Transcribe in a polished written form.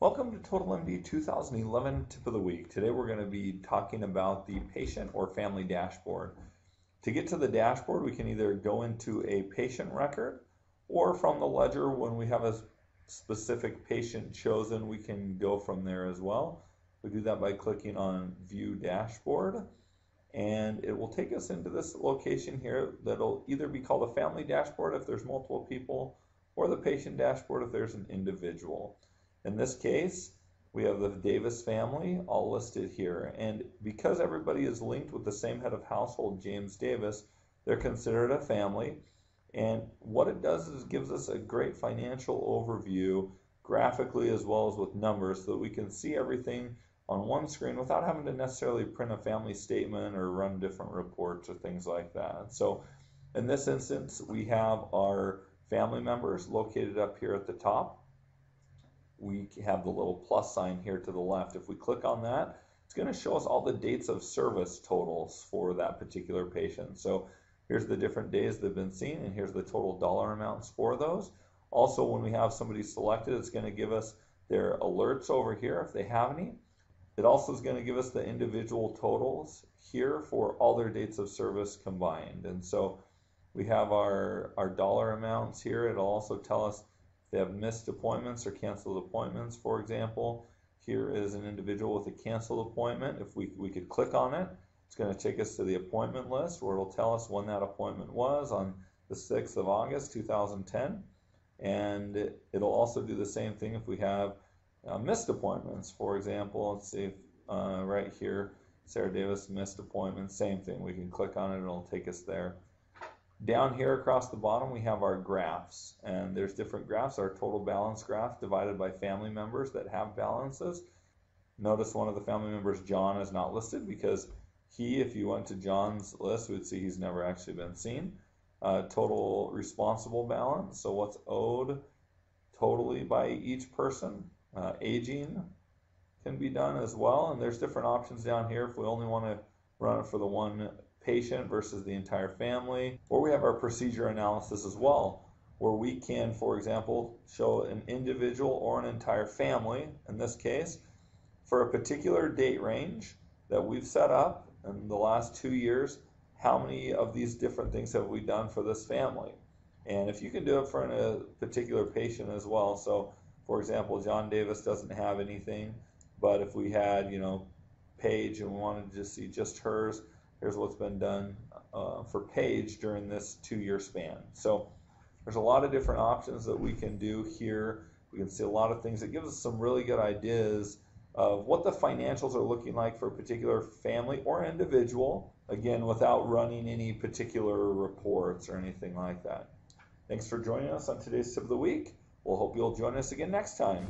Welcome to TotalMD 2011 Tip of the Week. Today we're going to be talking about the patient or family dashboard. To get to the dashboard, we can either go into a patient record, or from the ledger, when we have a specific patient chosen, we can go from there as well. We do that by clicking on View Dashboard, and it will take us into this location here that'll either be called a family dashboard if there's multiple people, or the patient dashboard if there's an individual. In this case, we have the Davis family all listed here, and because everybody is linked with the same head of household, James Davis, they're considered a family. And what it does is gives us a great financial overview graphically as well as with numbers, so that we can see everything on one screen without having to necessarily print a family statement or run different reports or things like that. So in this instance, we have our family members located up here at the top. We have the little plus sign here to the left. If we click on that, it's going to show us all the dates of service totals for that particular patient. So here's the different days they've been seen, and here's the total dollar amounts for those. Also, when we have somebody selected, it's going to give us their alerts over here if they have any. It also is going to give us the individual totals here for all their dates of service combined. And so we have our dollar amounts here. It'll also tell us if they have missed appointments or canceled appointments, for example. Here is an individual with a canceled appointment. If we could click on it, it's going to take us to the appointment list, where it'll tell us when that appointment was on the 6th of August 2010. And it'll also do the same thing if we have missed appointments. For example, let's see if, right here, Sarah Davis missed appointment, same thing. We can click on it and it'll take us there. Down here across the bottom, we have our graphs, and there's different graphs. Our total balance graph divided by family members that have balances. Notice one of the family members, John, is not listed because if you went to John's list, we'd see he's never actually been seen. Total responsible balance, so what's owed totally by each person. Aging can be done as well, and there's different options down here if we only want to run it for the one patient versus the entire family. Or we have our procedure analysis as well, where we can, for example, show an individual or an entire family, in this case, for a particular date range that we've set up in the last 2 years. How many of these different things have we done for this family? And if you can do it for a particular patient as well. So for example, John Davis doesn't have anything, but if we had, Paige, and we wanted to see just hers, here's what's been done for Paige during this 2-year span. So there's a lot of different options that we can do here. We can see a lot of things. It gives us some really good ideas of what the financials are looking like for a particular family or individual, again, without running any particular reports or anything like that. Thanks for joining us on today's Tip of the Week. We'll hope you'll join us again next time.